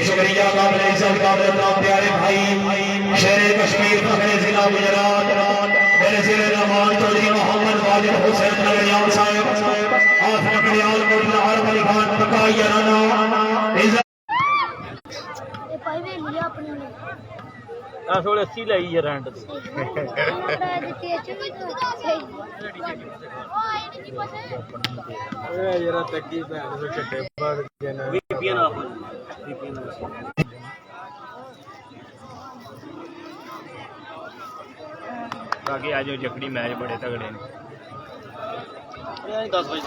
शुक्रिया काबिल इज्जत काबिल एहतराम प्यारे भाई शेरे कश्मीर फखरे जिला गुजरात मेरे जिले रहमान चौधरी मोहम्मद वाजिद हुसैन नगरियाल साहब आठ नगरियाल मोहम्मद आरफ अली खान पकाई राना इज्जत ये भाई वे लिया अपने ने आ थोड़े 80 लई है रेंट ते ए जरा तक्की भैन से छट्टे बाद देना वीपीएन ऑफ वीपीएन आगे आज जकड़ी मैच बड़े तगड़े ने 10 बजे तक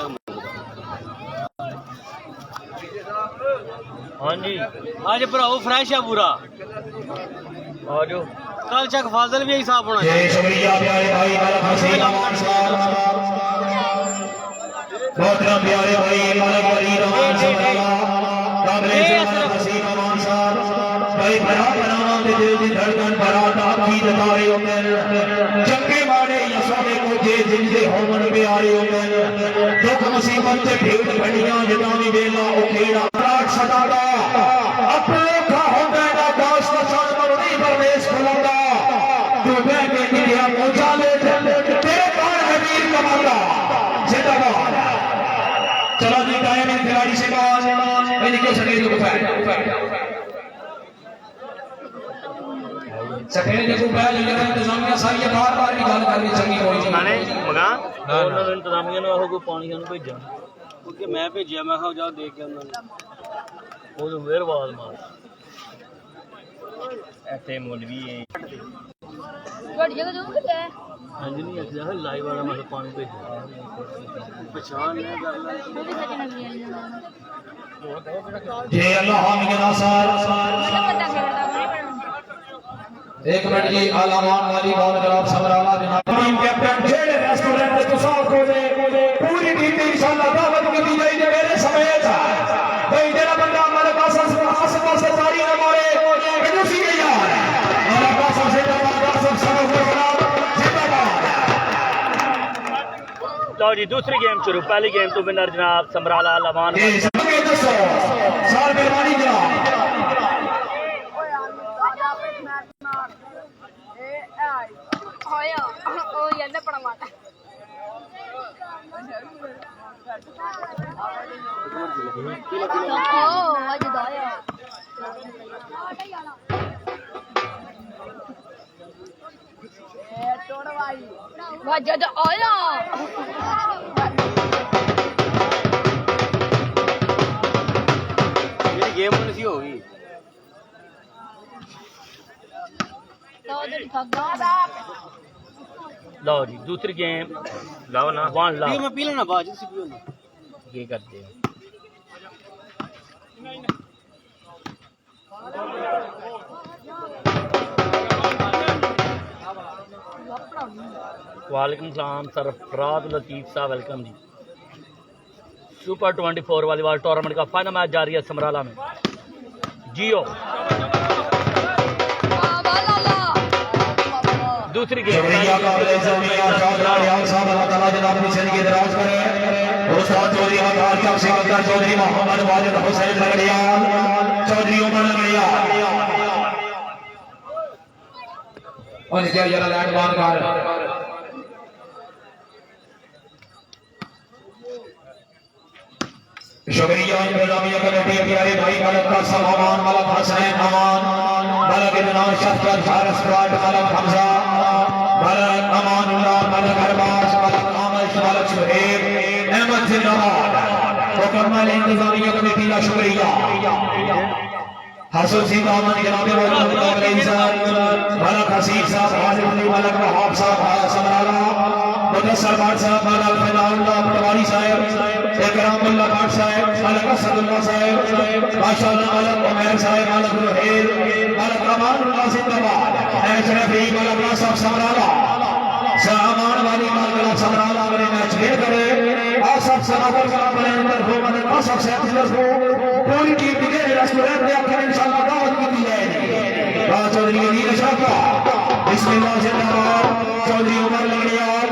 हाँ जी आज भराओ फ्रेश है पूरा आ जाओ कल चक फाजल भी हिसाब होना शुक्रिया प्यारे भाई मलक हसीन अमान साहब बहुत प्यारे भाई मलक अली रहमान साहब काबिल इज्जत हसीन अमान साहब भाई बड़ा बनाना दे दिल दी धड़कन भरा ताकी जतारे उम्र चंगे मारे यसोने को जे जिंदे होमन प्यारे उम्र दुख मुसीबत से भीड़ घड़ियां जतानी वेला उखेड़ा रात सदादा अपने का होगा ना दास का सान मरनी परवेश खुलादा तू मैं के इंडिया पहुंचा ले तेरे पार हमीर कमांडा जिंदाबाद चलो जी टाइम इन खिलाड़ी से बात इनके सफेद को बैठ सफेद को बैठ लेकर इंतजामिया सारी बार-बार की गल करनी चाहिए होई माने मगान ਉਹਨਾਂ ਨੂੰ ਇੰਤਜ਼ਾਮੀਆਂ ਨੂੰ ਆਹੋ ਕੋਈ ਪਾਣੀ ਨੂੰ ਭੇਜਣ ਕਿਉਂਕਿ ਮੈਂ ਭੇਜਿਆ ਮੈਂ ਕਿਹਾ ਜਾ ਦੇਖ ਕੇ ਉਹਨਾਂ ਨੂੰ ਉਹ ਫੇਰ ਆਵਾਜ਼ ਮਾਰ ਇੱਥੇ ਮੌਲਵੀ बड़ी जगह जो कि है ਹਾਂਜੀ ਨਹੀਂ ਅੱਛਾ ਹੈ ਲਾਈਵ ਵਾਲਾ ਮੈਂ ਪਾਣੀ ਭੇਜਿਆ ਪਛਾਣ ਲੈ ਗੱਲ वो भी सच नबी वाली ये अल्लाह के नासर मतलब पता करता एक मिनट जी आलामान वाली बात जनाब समराला जनाब टीम कैप्टन जेड़े रेस्टोरेंट तो साफ हो दे पूरी टीम इंशाल्लाह दावत की दी जाएगी मेरे समेत भाई जेड़ा बंदा हमारे पास आस-पास से तारी न मारे कंजूसी के यार हमारे पास से सब सब जनाब जिंदाबाद लो जी दूसरी गेम शुरू पहली गेम तो विनर जनाब समराला लवान साल मेहरबानी जनाब वजद आया मेरी गेम होनी सी होगी लो जी दूसरी गेम लाओ ना वन ला मैं पी लेना बाद से पियो ना ये करते हैं वालेकुम सलाम सरफराज लतीफ साहब वेलकम जी सुपर 24 वॉलीबॉल टूर्नामेंट का फाइनल मैच जारी है समराला में जियो दूसरी गेम चौधरी मोहम्मद वाजिद हुसैन नगरियाल चौधरी उमर नगरियाल और क्या जरा लैंड बार कर शुक्रिया इंतजामिया कमेटी प्यारे भाई मलक का सामान मलक हसनैन अमान मलक इनाम शफकत फारस स्क्वाड मलक हमजा मलक अमानुल्लाह मलक अरबाज मलक आमिश मलक सुहेब अहमद जिंदाबाद मुकम्मल इंतजामिया कमेटी का शुक्रिया हसन सिंह अहमद जनाब मलक हसीब साहब हाजिर अली मलक वहाब साहब समराला मुदस्सर बाद साहब मलक फनाउल्लाह पटवारी साहब एक असदुल्लाह साहब माशाअल्लाह मालिक उमर साहब मालिक रोहेल मालिक अमान नासिर दरबार एशरफी मालिक नासब समराला सामान वाली मालिक समराला वाले मैच खेल करे और सब सनाबर का अपने अंदर हो मतलब नासब से अफसर को पूरी टीम के रेस्टोरेंट में आकर इंशाल्लाह दावत की दी जाएगी चौधरी नीर शाका बिस्मिल्लाह जिंदाबाद चौधरी उमर लंगड़ियाल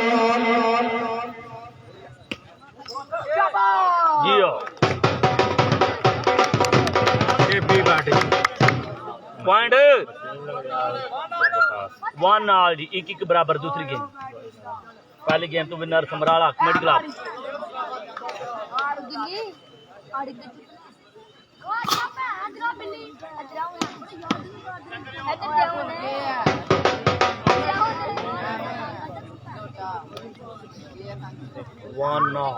जियो ये भी बैटिंग पॉइंट 1 ऑल जी 1-1 बराबर दूसरी गेम पहली गेम तो विनर समराला कमेटी क्लब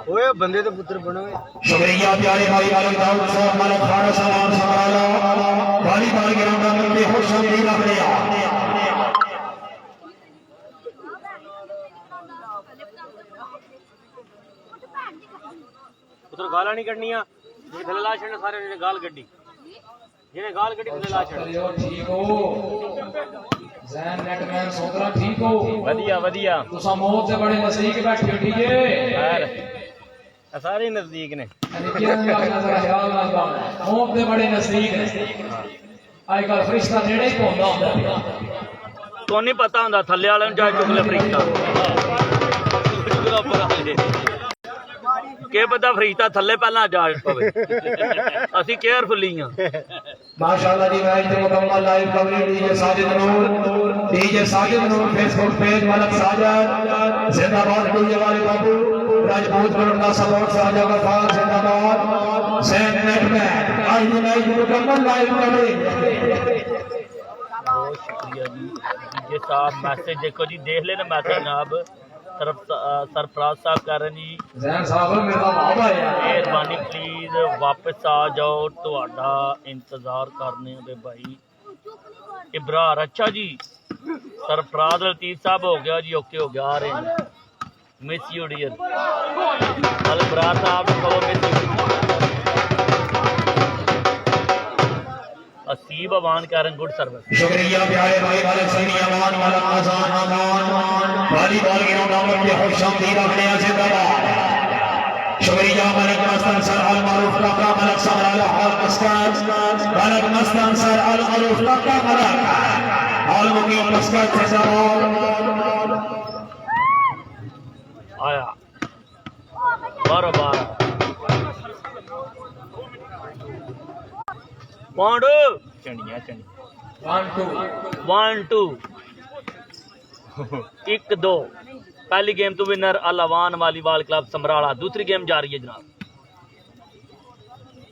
ओए बंदे तो पुत्र बनो शुक्रिया प्यारे भाई मालिक दाऊद साहब मालिक खाना सामान समराला वाली बाल ग्राउंड में भी खुश हमदी रख लिया पुत्र गाला नहीं करनिया जे थले ला छड़ने सारे ने गाल गड्डी जिने गाल गड्डी थले ला छड़ ठीक हो जैन नेटमैन सोदरा ठीक हो वधिया वधिया तुसा मौत से बड़े नजदीक बैठे हो ठीक है खैर सारे नजदीक ने मौत से बड़े नजदीक ने आजकल फरिश्ता नेड़े ही पहुंचा होंदा तो नहीं पता होंदा थल्ले वाले जाए चुगले फरिश्ता के पता फरिश्ता थल्ले पहला जा पवे असि केयरफुली हां माशाअल्लाह जी मैच के मुकम्मल लाइव कवरेज डीजे साजिद नूर फेसबुक पेज मालिक साजिद जिंदाबाद डीजे वाले बाबू राजपूत ग्रुप का सपोर्ट साजा का खान जिंदाबाद सैन नेटमैन आज की मैच की मुकम्मल लाइव कवरेज बहुत शुक्रिया जी ये साहब मैसेज देखो जी देख लेना मैसेज जनाब सरफराज साहब कह रहे जी जैन साहब मेरा बाबा है मेहरबानी प्लीज वापस आ जाओ तुहाडा इंतजार करने दे भाई इब्रार अच्छा जी सरफराज लतीफ साहब हो गया जी ओके हो गया आ रहे हैं मिस यू डियर अल इब्रार साहब को मिस यू असीब अवान कह रहे गुड सर्विस शुक्रिया प्यारे भाई मालिक सनी अमान मालिक आजान अमान वाली बाल ग्राउंड में भी खुश हमदी रखने जिंदाबाद शुक्रिया मालिक मस्तान सर अल मारूफ का मालिक समराला हल मस्तान मालिक मस्तान सर अल मारूफ का मालिक हल मुकीम मस्तान जिंदाबाद आया 12 पॉइंट चंडिया 1-2 1-2 पहली गेम तो विनर अल अवान वालीबाल क्लब समराला दूसरी गेम जारी है जनाब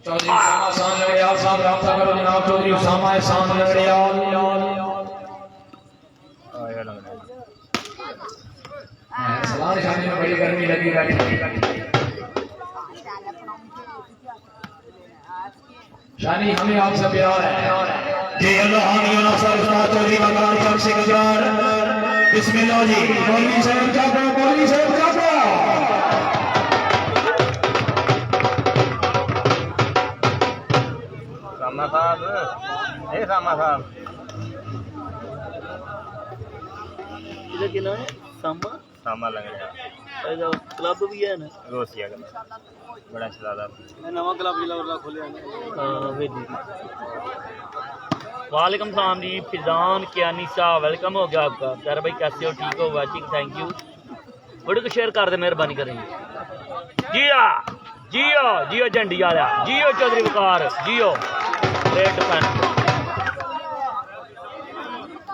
चौधरी उसामा शान लड़ियाल साहब राब्ता करो जनाब चौधरी उसामा शान लड़ियाल आया लग रहा सलाम शादी में बड़ी गर्मी लगी बैठी शानी हमें आपसे प्यार है जी अल्लाह हामी नसर उस्ताद चौधरी मकान चौक से गुजार बिस्मिल्लाह जी मौलवी साहब जागो मौलवी साहब जागो सामा साहब ए सामा साहब इधर किना है सांबा सामा लग रहा ਇਹਦਾ क्लब भी है ना रोसिया का बड़ा चलादा नवा क्लब जिला खोलिया हां वे जी वालेकुम सलाम जी फिजान कियानी साहब वेलकम हो गया आपका प्यारे भाई कैसे हो ठीक हो वाचिंग थैंक यू वीडियो को शेयर कर दे मेहरबानी करेंगे जिया जियो जियो झंडी वाला जियो चौधरी वकार जियो ग्रेट फैन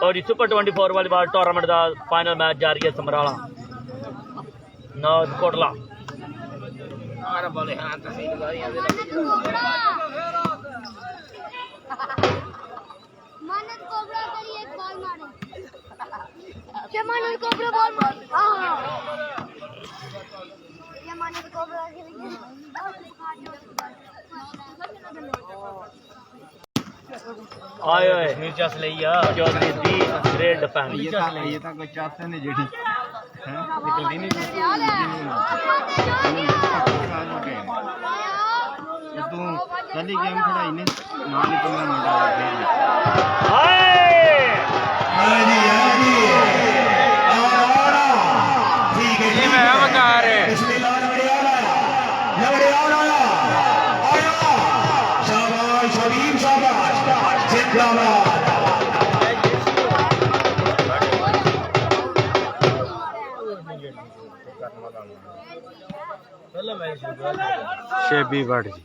और सुपर 24 वाली बार टूर्नामेंट का फाइनल मैच जारी है समराला नौज कोटला मानद कोबरा करी एक बॉल मारे क्या मानद कोबरा बॉल मार हां ये मानद कोबरा के लिए आए आए मिर्चस लईया चौधरी दी ग्रेट फैन ये तो कोई चाहते नहीं जेडी हैं निकलती नहीं तू ਚੱਲੀ ਗੇਮ ਖੜਾਈ ਨੇ ਨਾਲ ਹੀ 15 ਮਿੰਟ ਆ ਗਏ ਹਾਏ हाँ जी और ठीक है जी मैं बता रहे बिस्मिल्लाह लवड़ियाला आया शाबाश हबीब शाबाश जिंदाबाद शेबी भट्ट जी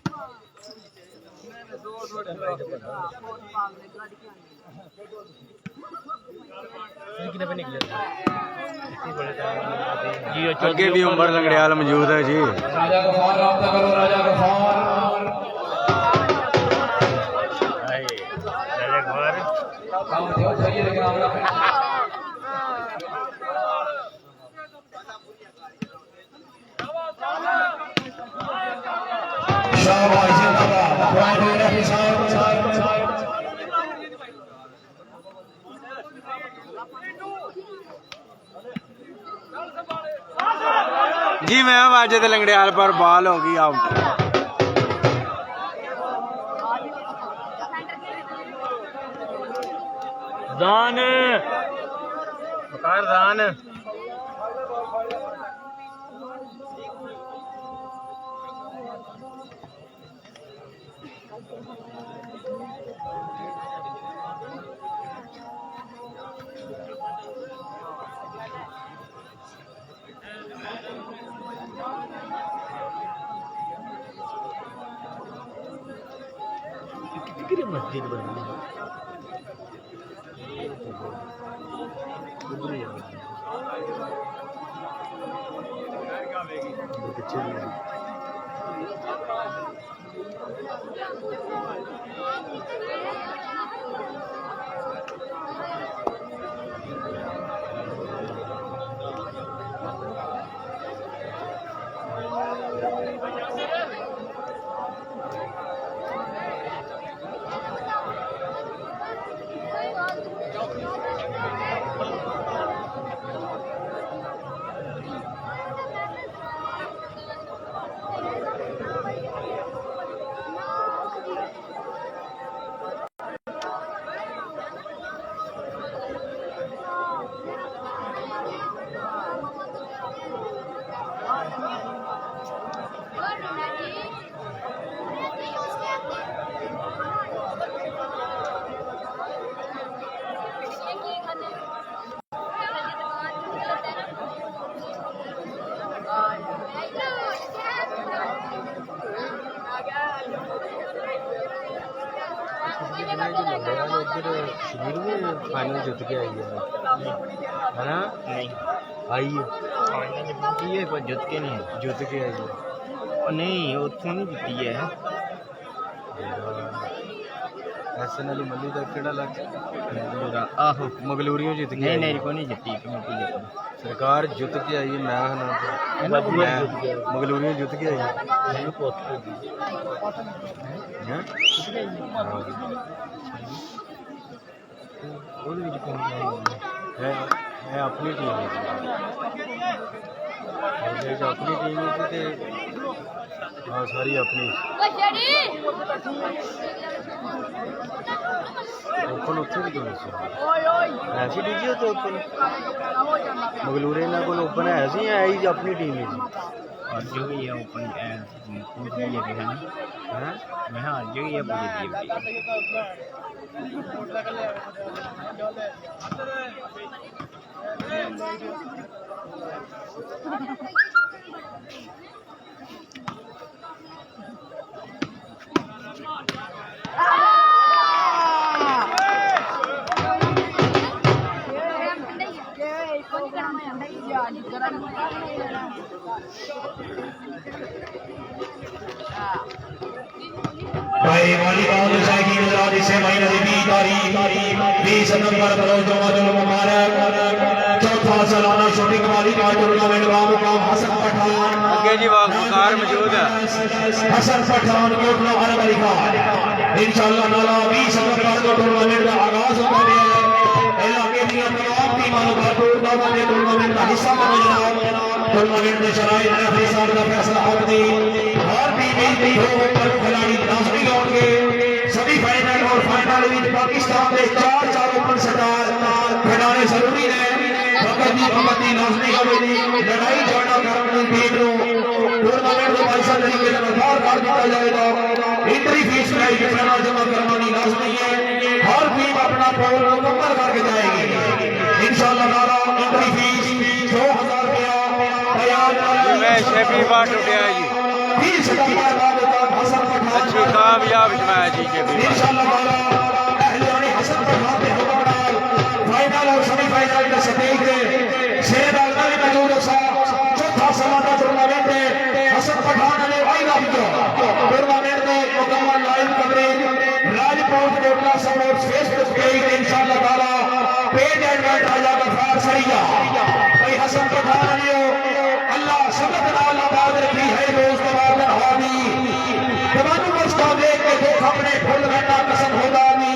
जी ਅੱਗੇ ਵੀ ਉਮਰ ਲੰਗੜਿਆਲ ਮੌਜੂਦ ਹੈ ਜੀ राजा गफार राब्ता करो राजा गफार काम थे सही लेकिन हमरा शाबाश जिंदाबाद पॉइंट हो रहा है साहब जी मैं वाजे ते लंगड़ियाल पर बॉल होगी आउट दान बकार दान कितनी मस्जिद बनी फाइनल जीत के आई है ना नहीं आई है ये पर जीत के नहीं है जीत के आई है और नहीं उतों नहीं जीती है एसएनएल मल्ली का केड़ा लग आहो मगलूरियों जीत गई नहीं नहीं को नहीं जीती कमेटी जीती सरकार जीत के आई है मैं मगलूरियों जीत के आई है अपनी टीम अपनी टीम हाँ सारी अपनी ओपन उत्थे भी गए ऐसी डीजी तो ओपन मगलूरे इन्होंने को ओपन है सी है ही अपनी टीम है जी जो भी है ओपन मैं हाँ जो ही है भाई वॉलीबॉल की गुजरात से महीने की तारीख 20 नवंबर बरोज जुमातुल मुबारक चौथा सालाना शूटिंग वाली का टूर्नामेंट का मुकाम हसन पठान आगे जी वकार मौजूद है हसन पठान कोटला अरब अली खान इंशाअल्लाह ताला 20 नवंबर को टूर्नामेंट का आगाज होता है इलाके की तमाम टीमों को टूर्नामेंट का हिस्सा बनो जनाब टूर्नामेंट में शराइत रेफरी साहब का फैसला हक दी और टीम पर खिलाड़ी नाजरी पाकिस्तान के चार ओपन सरदार खिलाने जरूरी ने भगती लाजमी होगी लड़ाई झगड़ा करने टीम टूर्नामेंट को पैसा तरीके से निर्धार कर दिया जाएगा एंट्री फीस पैसा जमा करवानी लाजमी है हर टीम अपना पोल मुकम्मल करके जाएगी इंशाअल्लाह ताला एंट्री फीस 2000 रुपया मैं शेफी बाट उठा जी 20 सितंबर तक हसन पठान अच्छी कामयाब मैच जी शेफी इंशाअल्लाह ताला अहले हसन पठान के हुक्म नाल फाइनल और सेमीफाइनल के सटीक शेर आलमा भी मौजूद है चौथा समाता टूर्नामेंट है हसन पठान ने वाइदा टूर्नामेंट में मुकम्मल live coverage Rajkot Kotla sports Facebook page पे इंशाअल्लाह ताला पेज एडवर्ट राजा गफार सरिया भाई हसन पठान ने अल्लाह सबक नाल आबाद रखी है दोस्त वादन हादी तमाम मुस्ता देख के देख अपने फुल घंटा कसम होगा दी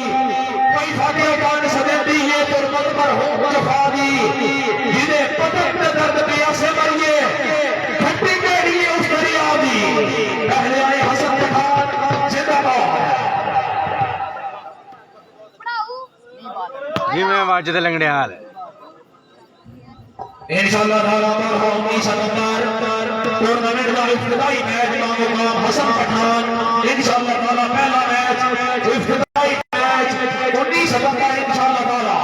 कोई फाटे कान सदेती है तुरमत पर हो जफादी जिन्हें पतक में दर्द पिया से मरिए घंटी के लिए उस दरिया दी पहले आए हसन पठान जिंदाबाद जी मैं वाजिद लंगड़ियाल इंशाअल्लाह ताला मरहूम 19 सितंबर टूर्नामेंट का इफ्तिताई मैच मांगूंगा हसन पठान इंशाअल्लाह ताला पहला मैच इफ्तिताई मैच 19 सितंबर इंशाअल्लाह ताला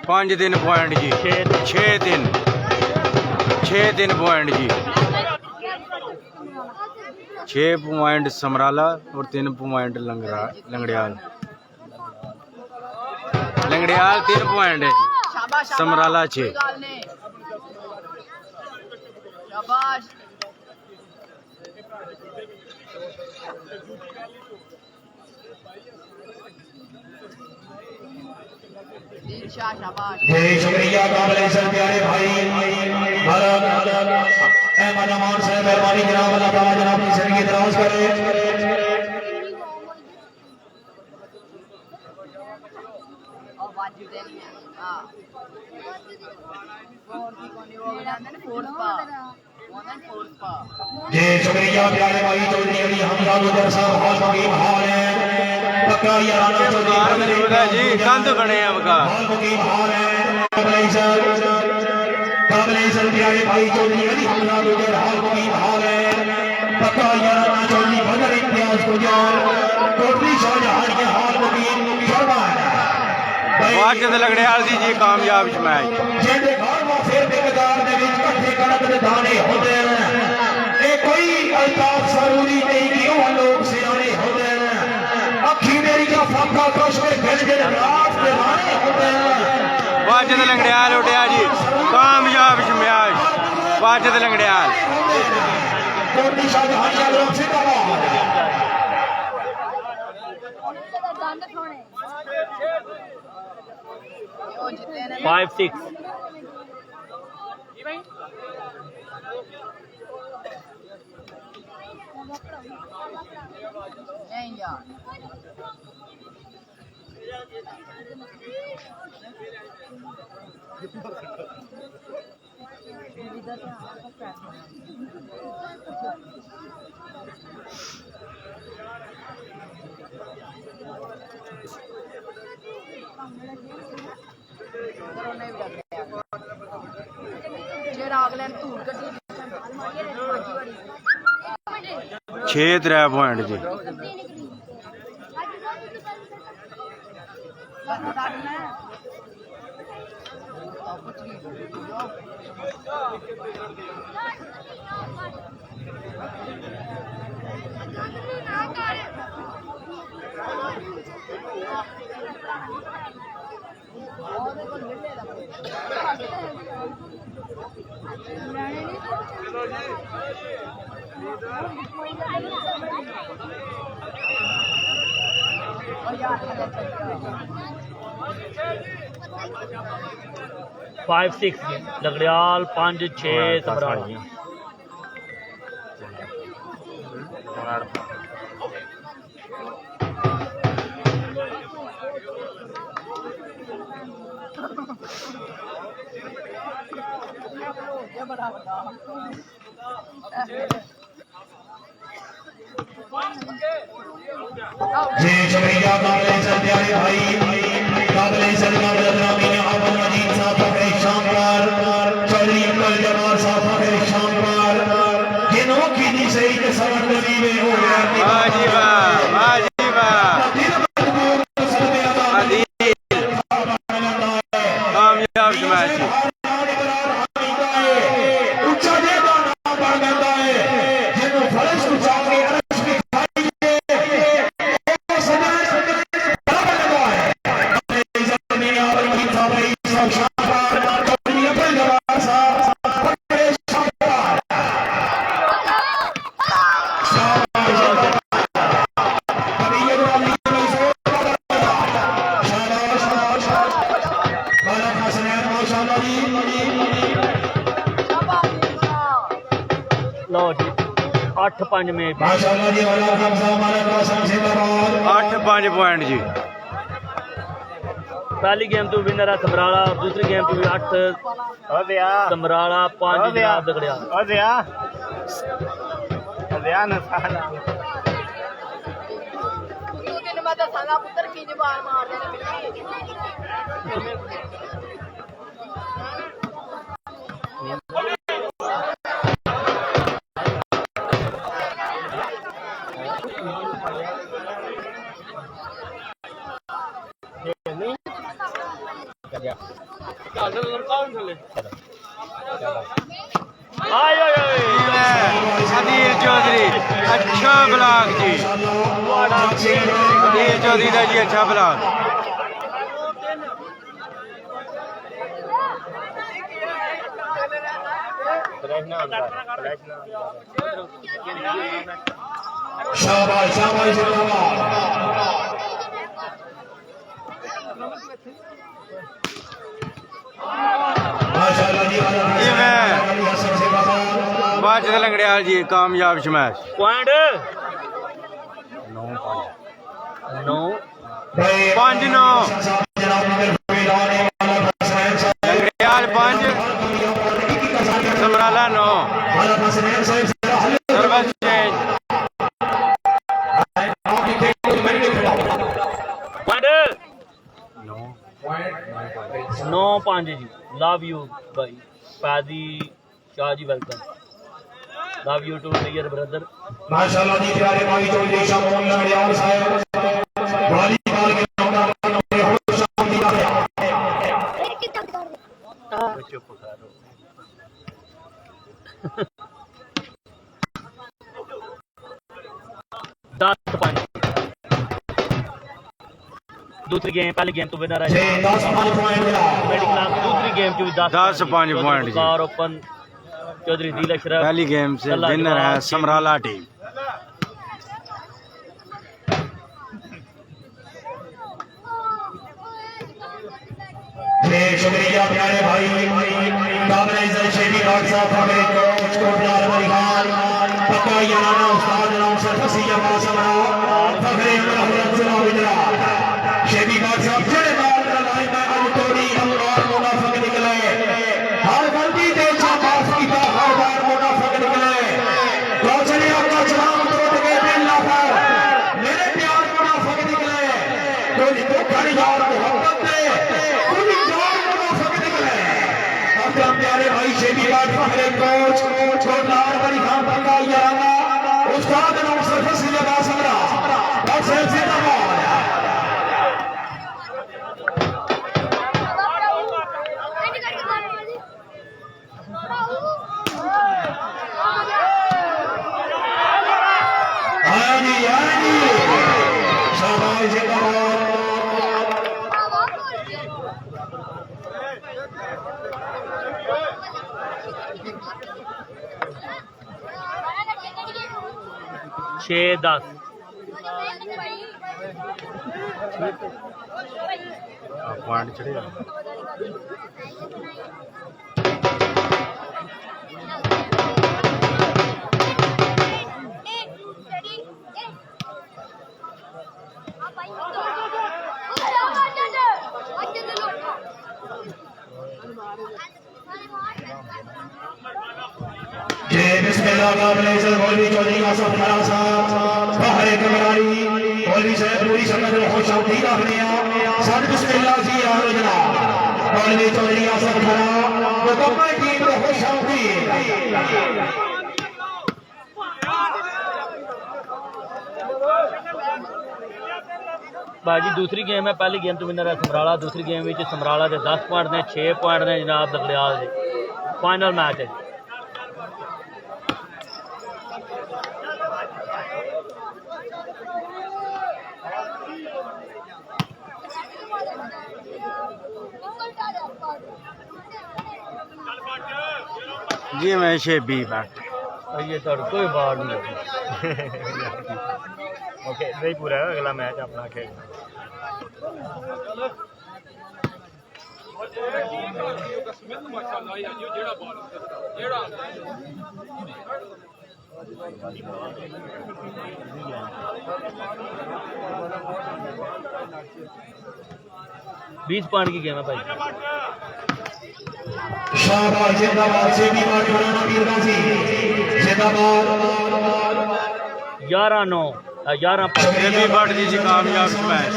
पाँच दिन पॉइंट जी 6 दिन पॉइंट जी 6 पॉइंट समराला और 3 पॉइंट लंगड़ियाल 3 पॉइंट है जी समराला 6 जय शुक्रिया काबिल इज्जत प्यारे भाई भारत अहमद अमान साहब मेहरबानी जनाब अल्लाह ताला जनाब की जिंदगी दराज करे जय शुक्रिया प्यारे भाई चौधरी अली हमजा गुजर साहब हाल मुकीम हाल है पक्का याराना चौधरी जी कंध बने आपका हाल मुकीम हाल है काबिल इज्जत प्यारे भाई चौधरी अली हमजा गुजर हाल मुकीम हाल है पक्का याराना चौधरी बदर इम्तियाज गुजर टोटली शाहजहां के हाल मुकीम फरमान वाजिद लंगड़ियाल दी जी कामयाब मैच जेडे घर वा फिर बेकदार दे विच इकट्ठे कणक दे दाने होंदे ने ए कोई अल्ताफ जरूरी नहीं कि वो लोग सियाने होंदे ने अखी मेरी का फाका कशमे गिल गिल रात दे दाने होंदे ने वाजिद लंगड़ियाल उठा जी कामयाब मैच वाजिद लंगड़ियाल टोटली शाहजहां के लोग जिंदाबाद 5-6 छे 3 पॉइंट जी फाइव सिक्स लंगड़ियाल 5-6 समराला जी शुक्रिया काबिल इज्जत प्यारे भाई काबिल इज्जत काबिल एहतराम अब्दुल मजीद साहब फखरे शानदार चौधरी अब्दुल जब्बार साहब फखरे शानदार जिन्हों की दी सही के सबर नबी में हो गया वाह जी वाह, वाह जी वाह, कामयाब स्मैश जी। लो जी 8-5 में माशाल्लाह जी वाला हम साहब हमारा कासम जिंदाबाद 8-5 पॉइंट जी। पहली गेम तो विनर है समराला, दूसरी गेम तो भी 8 समराला 5 जनाब दगड़िया। अदील चौधरी अच्छा ब्लॉक जी, अदील चौधरी का जी अच्छा ब्लॉक। शाबाश शाबाश जिंदाबाद माशाल्लाह जी वाला वाजिद लंगड़ियाल जी कामयाब smash. Point 9-5 Langrial 5 Samrala 9 service change. Point 9-5 ji. Love you भाई Paidi Shah ji, welcome. Love you too dear brother. माशाल्लाह जी प्यारे भाई चौधरी शामोन लंगड़ियाल साहब वॉलीबॉल के टूर्नामेंट में हो शाम दिया गया। चुप करो। दूसरी गेम पहली गेम तो विनर है 10-5 पॉइंट मिला। दूसरी गेम की भी 10-5 पॉइंट जी। कार ओपन चौधरी दिल अशरफ। पहली गेम से विनर है समराला टीम। शुक्रिया प्यारे भाई काबिल इज्जत शेरी डॉक्टर साहब फखरे कोच कोटलाल मरिहान पक्का याना उस्ताद नाम से फसीया मासमरा फखरे रहमत सलाम इजरा शेरी डॉक्टर साहब जेड़े बाल का लाई में अल तोड़ी हम और मुनाफिक निकले हर गलती दे शाबाश की था हर बार मुनाफिक निकले रोशनी आपका सलाम टूट गए बिल्ला पर मेरे प्यार मुनाफिक निकले कोई तो खड़ी यार मोहब्बत दे प्यारे भाई शेबी बात फखरे कोच कोटलाल मरिहान पक्का याना उस्ताद नाम से फसीया मासमरा और से जिंदाबाद। शाबाश जिंदाबाद। छः 10 पॉइंट चढ़ेगा। ये बिस्मिल्लाह का ब्लेजर मौलवी चौधरी आसफ खारा साहब बाहर कमरारी मौलवी साहब पूरी संगत को खुश आमदीद आखने सद बिस्मिल्लाह जी आलो जनाब मौलवी चौधरी आसफ खारा मुकम्मल टीम को खुश आमदीद। बाजी दूसरी गेम है, पहली गेम तो विनर है समराला, दूसरी गेम में समराला के 10 पॉइंट ने, 6 पॉइंट ने जनाब दगड़ियाल के। फाइनल मैच है। जी मैं शेबी बैट ये तो कोई बात नहीं लगी। ओके नहीं पूरा है, अगला मैच अपना खेलना। बीस पॉइंट की गेम है भाई। शाबाश जिंदाबाद से भी बात कराना पीर गाजी जिंदाबाद 11-9 11 शेबी बैट जी कामयाब मैच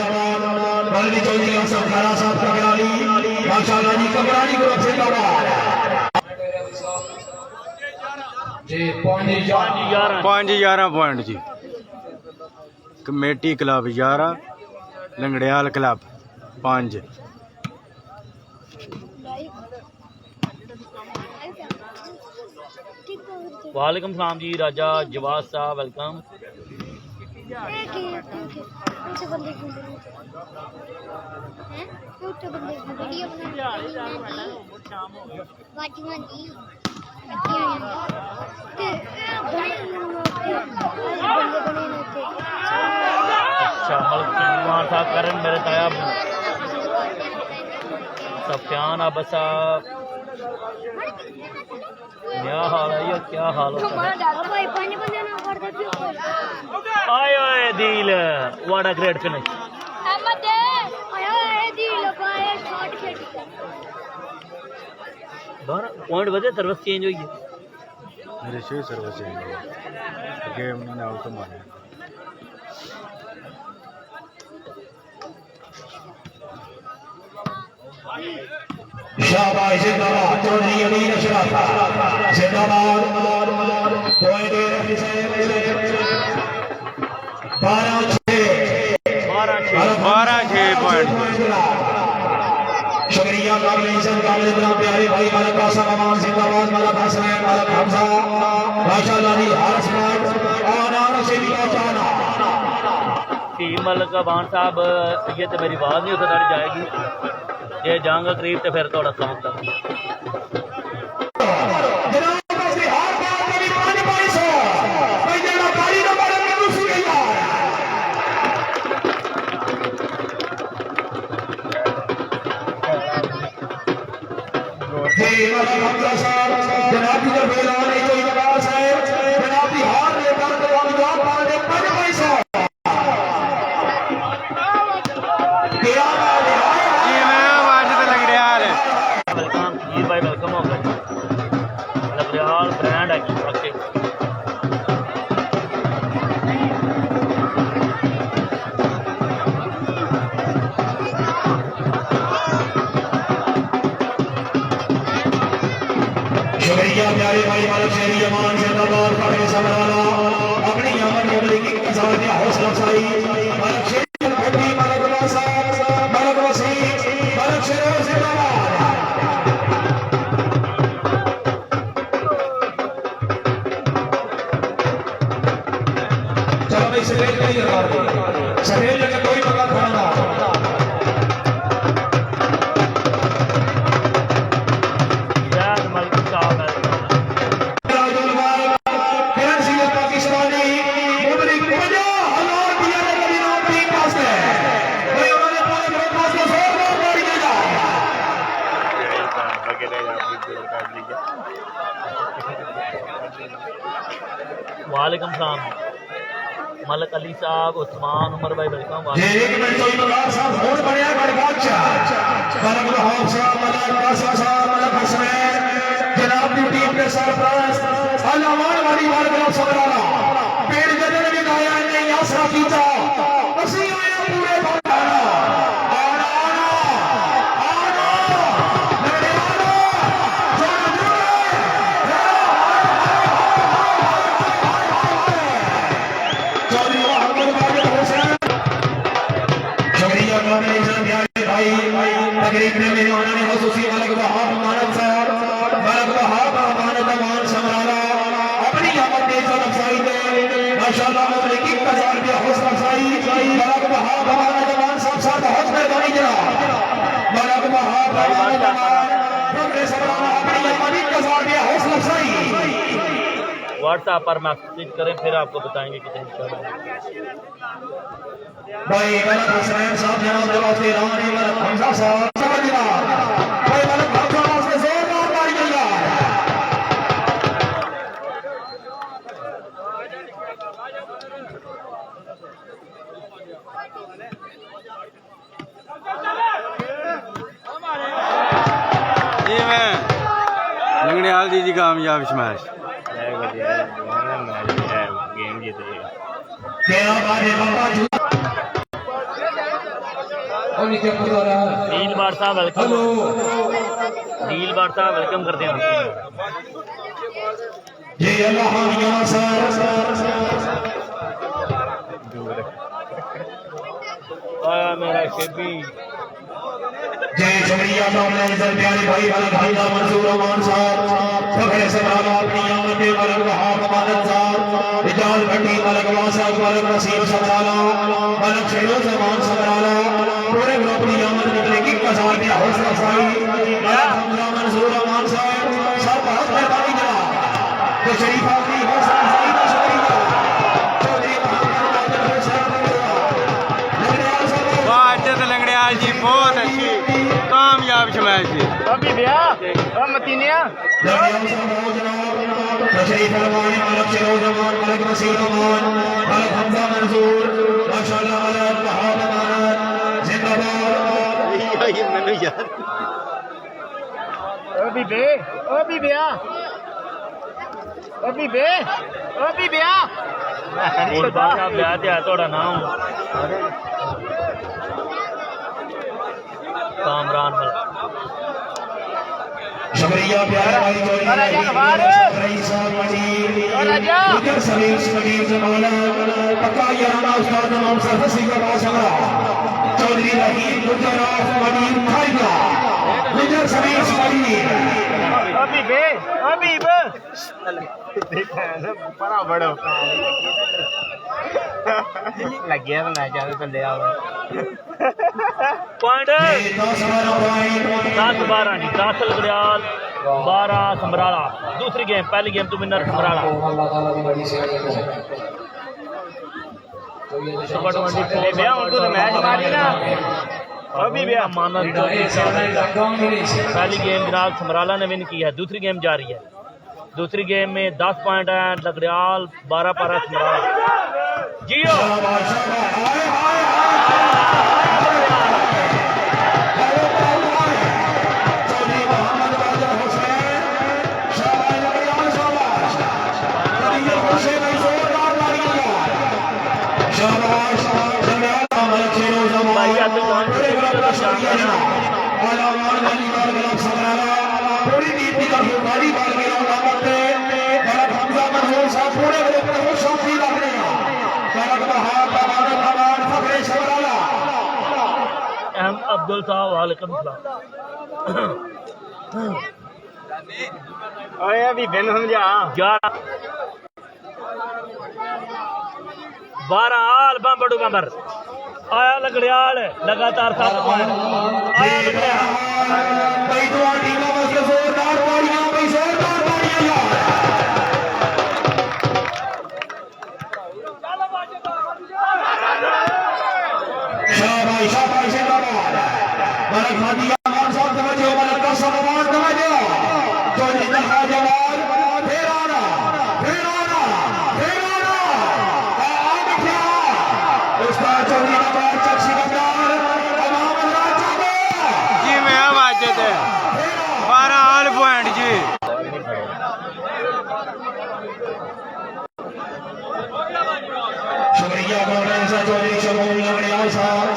मौलवी चौधरी आसफ खारा साहब कमराली माशाल्लाह जी कमराली ग्रुप जिंदाबाद ji 5-11 5-11 point ji. Committee club 11 Langrial club 5। वालेकुम सलाम जी राजा जवाद साहब वेलकम। अच्छा मलक साहब करण मेरे ताया सफियान अब साहब क्या हाल है ये, क्या हाल होता है। आए आए दिल what a great finish. 12 point वजह सर्विस चेंज हुई है मेरे से सर्विस है गेम नहीं ना तो मारे शाबाश जिंदाबाद चौधरी अमीन अशरफ जिंदाबाद पॉइंट 12-6 पॉइंट। शुक्रिया काबिल इज्जत काबिल इकराम प्यारे भाई मलक कासम अमान जिंदाबाद मलक हसन मलक हमजा माशाल्लाह जी हारिस भाई और आना से भी पहुंचाना टीम मलक अमान साहब ये तो मेरी आवाज़ नहीं उधर जाएगी, ये जाऊंगा करीब तो फिर थोड़ा साउंड भाई वेलकम हो गए। लबरियाल ब्रांड है ओके। शुक्रिया प्यारे भाई मालिक शेरी अमान जिंदाबाद पढ़े समराला अपनी अमन मुगली की किसान ने हौसला अफजाई मालिक शेरी भट्टी मालिक साहब मालिक वसीम मालिक शेर जिंदाबाद। चलो भाई सफेद नहीं लगा सफेद जगह कोई पता खड़ा ना वालेकुम सलाम मलक अली साहब, उस्मान उमर भाई वेलकम। ये एक मिनट तो इमरान साहब फोन बढ़िया गड़बाचा मलक वहाब साहब, मलक कासा साहब, मलक हसनैन जनाब की टीम के सरपरस्त अलामान वाली बारगाह सबराना पेड़ जदन भी गाया ने यासरा कीता ਅਸੀਂ ਆਇਆ ਪੂਰੇ ਬੰਦਾਰਾ ਆਣਾ ਆਣਾ ਨੜੇ ਆਣਾ चौधरी मोहम्मद वाजिद हुसैन शुक्रिया भाई तकरीब में मेहमान ने खसूसी मलक वहाब मानद साहब, मलक वहाब मानद अमान समराला अपनी आमद की अफजाई दे माशाअल्लाह मौले की 1000 रुपया हौसला अफजाई मलक वहाब मानद अमान साहब बहुत मेहरबानी जनाब मलक वहाब मानद अमान फखरे समराला अपनी आमद की 1000 रुपया हौसला अफजाई व्हाट्सएप पर मैसेज करें, फिर आपको बताएंगे कितनी चल भाई मलक हुसैन साहब जनाब दरवाजे रानी मलक हमजा साहब समझना भाई मलक हमजा से जोरदार ताली मिला जी मैं लंगड़ियाल जी कामयाब स्मैश गेम जीते क्या बात है बाबा जी और नीचे पूरा रहा डील बार साहब वेलकम, हेलो डील बार साहब वेलकम करते हैं। ये अल्लाह या सर आया मेरा शेबी जय शुक्रिया सामने इधर प्यारे भाई मलक हमजा मंसूर अमान साहब फखरे समराला अपनी आमद के मलक वहाब मानद साहब इजाज भट्टी मलक वासक मलक नसीब समराला मलक फिरोज अमान समराला पूरे ग्रुप की आमद निकले की 1000 रुपया हौसला अफजाई मलक हमजा मंसूर अमान साहब सब बहुत मेहरबानी जनाब तो शरीफ आदमी हौसला अफजाई का शुक्रिया चौधरी मोहम्मद वाजिद हुसैन लंगड़ियाल साहब वाजिद लंगड़ियाल जी बहुत अच्छी कामयाब स्मैश थी। अभी भैया हम मतीनिया तशरीफ फरमाए मलक फिरोज अमान, मलक नसीर अमान, मलक हमजा मंसूर माशाअल्लाह मलक वहाब अमान जिंदाबाद ये मैंने यार अभी बे अभी भैया अभी बे अभी भैया और बात आप याद है थोड़ा नाम कामरान मलक। शुक्रिया प्यारे भाई चौधरी साहब मजीद सलीम सलीम जमाना पक्का याना उस्ताद इमाम सरफसी का बासरा चौधरी रहीम गुजरात मजीद खाइगा गुजर सलीम मजीद अभी बे बड़ा बड़ा लग गया मैं ज्यादा तो ले आओ पॉइंट 10 12 नहीं 10 लंगड़ियाल 12 समराला। दूसरी गेम, पहली गेम तो विनर समराला। अल्लाह ताला की बड़ी सेवा है तो ये सुपर 24 भैया उनको तो मैच मारी ना अभी भी मानद पहली गेम जनाब समराला ने विन किया है, दूसरी गेम जारी है। दूसरी गेम में 10 पॉइंट है लंगड़ियाल 12 12 समराला। जियो पूरी नीति का भुगतानी अब्दुल साहब वालेकुम सलाम। ओए अभी बिन समझा 12 आल बम्बड़ू बम्बर आया लंगड़ियाल लगातार 7 पॉइंट आया चौधरी शमूल लंगड़ियाल साहब,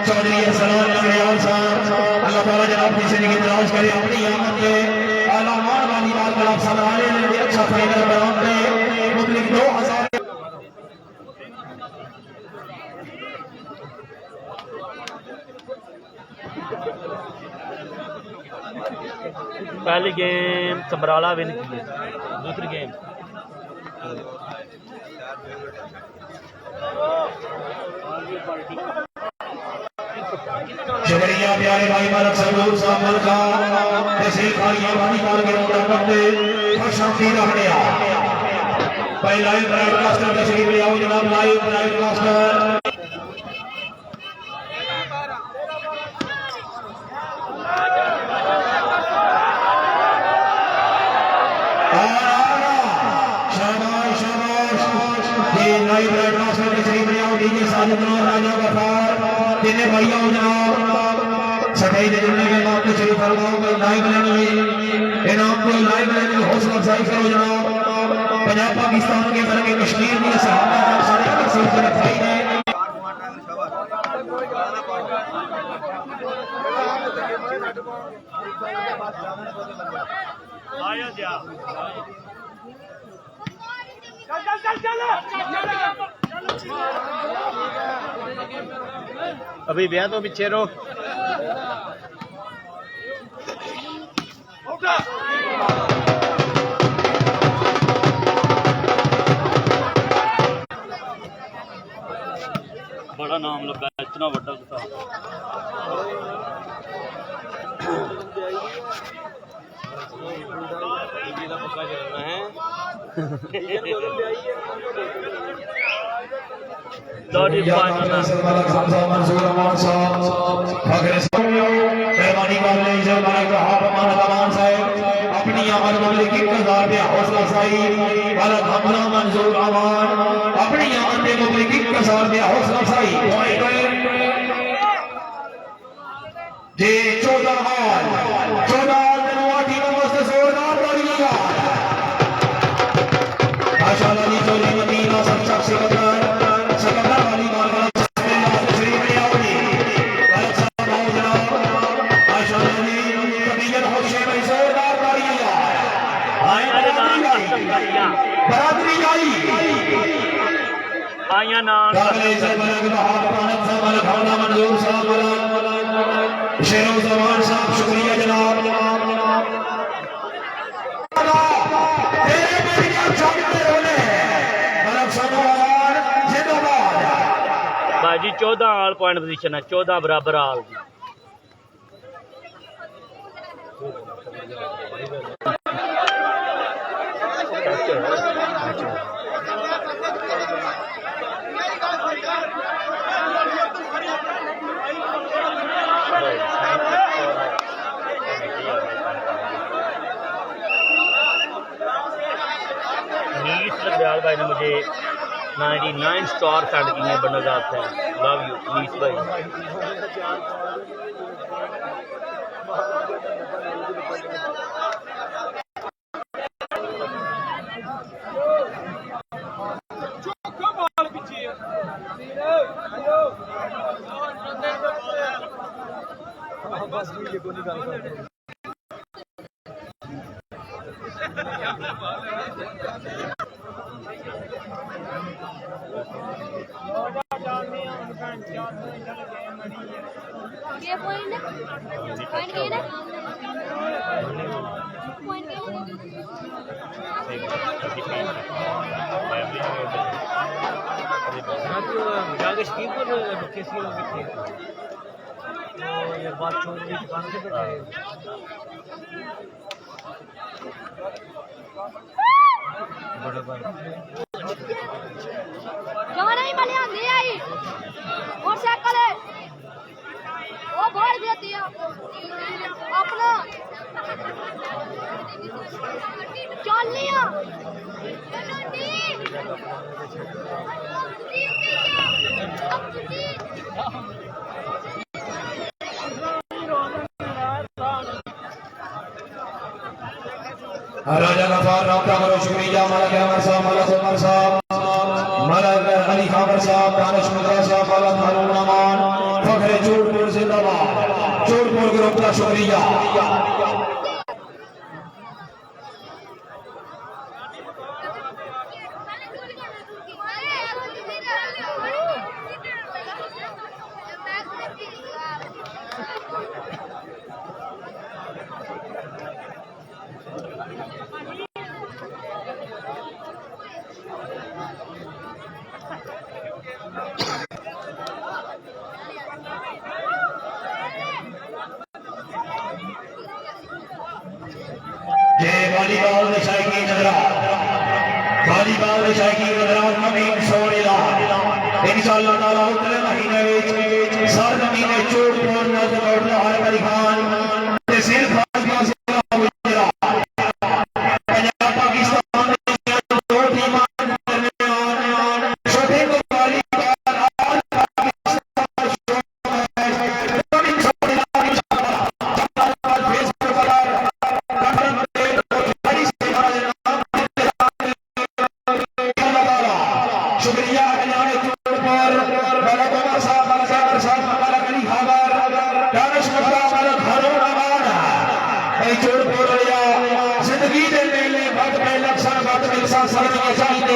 चौधरी सलाम लंगड़ियाल साहब, अल्लाह ताला जनाब की जिंदगी दराज करे, अपनी आमद दे, आला मान वाली बात पर आप संभाले ले, अच्छा फाइनल बनाम दे, मुतलिक 2000 पहली गेम समराला विन की, दूसरी गेम शुक्रिया प्यारे भाई मलक सरूर साहब मलका तहसील खालिया वाली कार के रोड करते खुशामदी रहनिया भाई लाइव ब्रॉडकास्टर तशरीफ ले आओ जनाब, लाइव ब्रॉडकास्टर शाबाश शाबाश ये लाइव ब्रॉडकास्टर तशरीफ ले आओ, डीजे साजिद राजा गफार तीनों भाइयों जनाब सफाई के जुड़ने के नाम पे शरीफ फरमाओ, लाइव लेने में इनाम को लाइव लेने में हौसला अफजाई करो जनाब। पंजाब पाकिस्तान के बल्कि कश्मीर में सहाबा और सारे अलग सिलसिले भाई ने आया जा अभी ब्याह तो पीछे रो। बड़ा नाम लगा इतना बड़ा था। लॉरी फाइनल मंसूर अमान साहब मेहरबानी कर ले इसे मालिक हाफ अमान अमान साहब अपनी आमद मालिक 1000 रुपया हौसला अफजाई मालिक हमला मंसूर अमान अपनी आमद दे मालिक 1000 रुपया हौसला अफजाई जे 14 हाल दिनवाटी में मस्त जोरदार तालियां माशाअल्लाह जी चोरी मदीना सब शख्स बदर सकंदर वाली मालगाना शरीफ ले आओ जी गलत साहब आओ जनाब माशाअल्लाह जी कबीयत खुशी में जोरदार तालियां बरादरी आई आया नाम काबिल इज्जत मलक बहार पानक साहब मलक हमला मंजूर साहब मलक शेरों जमान साहब शुक्रिया जनाब तेरे बेटियां जागते होने मलक सनवार जिंदाबाद भाजी 14 आल पॉइंट पोजीशन है, 14 बराबर आल की। दयाल भाई ने मुझे 99 स्टार सेंड किए हैं बनजात हैं। लव यू नीस भाई। ये पॉइंट है, पॉइंट ये ना पॉइंट जाके स्कीम पर कैसी होगी तो ये बात छोड़ दी दुकान से बैठे बड़े भाई जवाना ही मलिया ले आई मोटरसाइकिल है वो भाड़ भी होती है अपना चल लिया राजा गफार राबता करो शुक्रिया मलक अमर साहब मलक अली खाबर साहब, दानिश मुद्रा साहब, वाला हारून अमान, फखरे जोधपुर जिंदाबाद। जोधपुर ग्रुप का शुक्रिया। वॉलीबॉल विषय की नजरा, वॉलीबॉल विषय की नजरा नवीन सोरेला इंशाअल्लाह ताला उतरे महीने विच सरजमीन जोधपुर नजर हर अली खान ते सिर्फ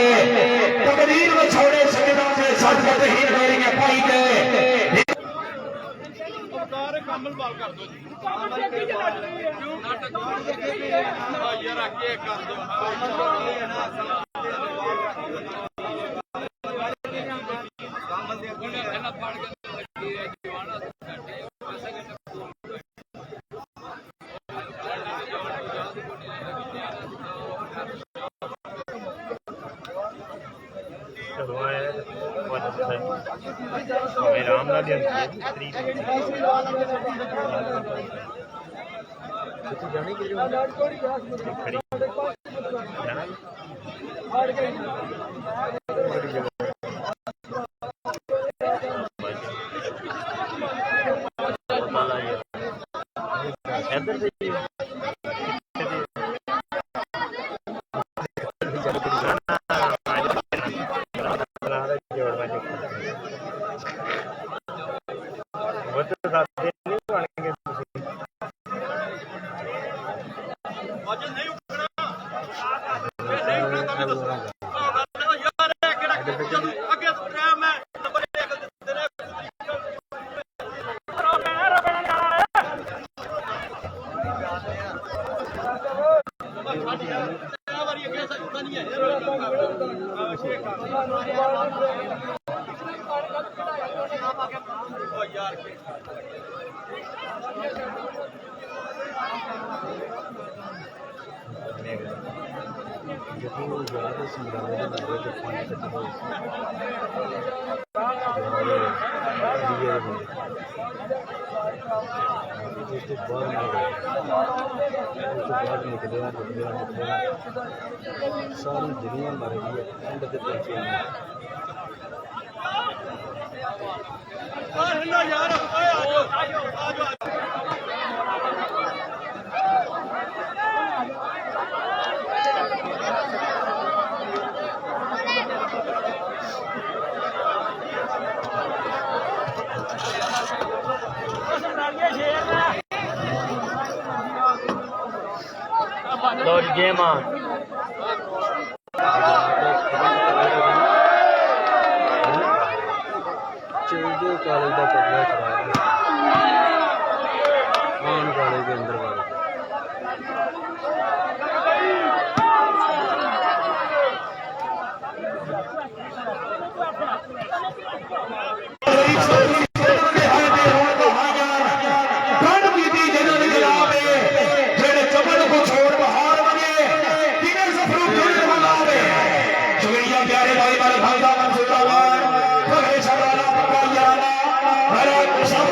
तकदीर में छोड़े सजदा से सजदत ही मेरी पाई दे कमल बाल कर दो जी यार आके कर दो सारी दुनिया मर गई है एंड ते पहुंचे Lord Gamer. चौदह कॉलेज का पकड़ा खराब आन कॉलेज के अंदर वाले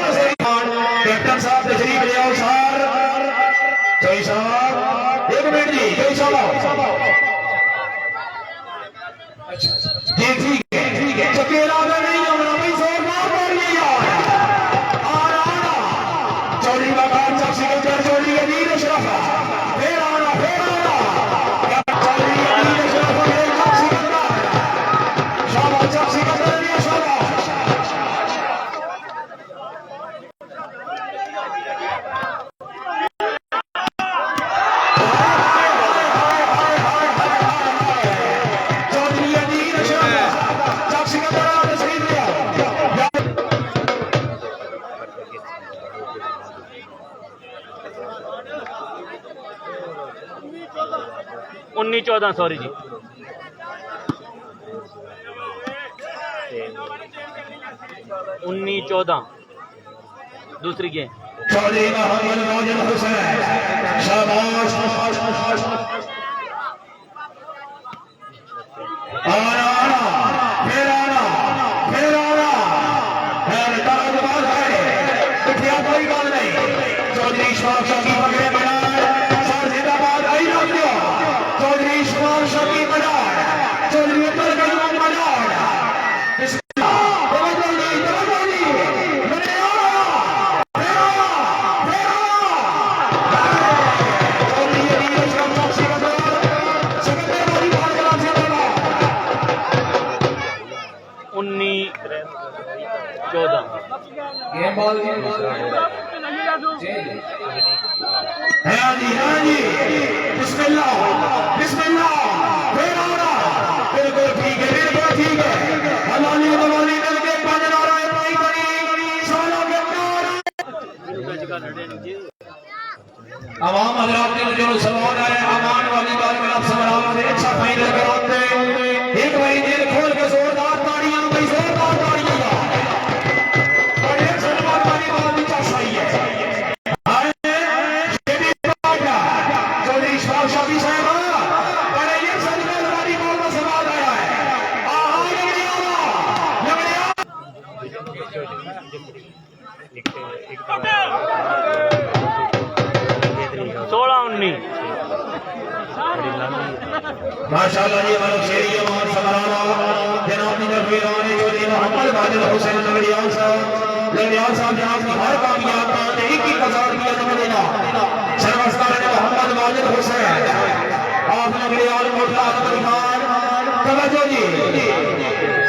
कैप्टन साहब तशरीफ ले आओ सर जय साहब एक मिनट जी जय साहब जी ठीक है चकेरा में नहीं होना भाई जोर मार मारिए यार आना चौड़ी मकान सब सिकंदर चौड़ी के वीर अशरफ फिर आना चौड़ी के वीर अशरफ सिकंदर शाबाश 19-14 सॉरी जी। 19-14 दूसरी गेम। चौधरी मोहम्मद माजिद हुसैन शाबाश आना फिर ताजबाज है पिटिया कोई बात नहीं चौधरी शाह की पकड़े बनाए सर जिंदाबाद आई रखियो चौधरी शाह की बनाए चौधरी अब्दुल कलाम बनाए गेम बॉल हाँ जी बिस्मिल्लाह बिस्मिल्लाह बिल्कुल ठीक है हलाली दवाली मिलके पांच नाराएं पाई करी साला के आवाम हजरात के जो सवाल है अमान वाली बात में आप समझा से अच्छा फाइनल कराते एक भाई दिल खोल के जोरदार ताड़ियां भाई जोरदार ताड़ियां और एक सलमान वाली बात भी चाह सही है चौधरी शाही साहब बड़े ये सलमान वाली बात में सवाल आया है माशाअल्लाह जी वालों शेरी अमान समराना जनाब नबीरानी चौधरी मोहम्मद माजिद हुसैन लंगड़ियाल साहब जनाब की हर कामयाब बात एक ही हजार की नमूना सर्वस्कार ने मोहम्मद माजिद हुसैन आप लंगड़ियाल मोटा खान तवज्जो जी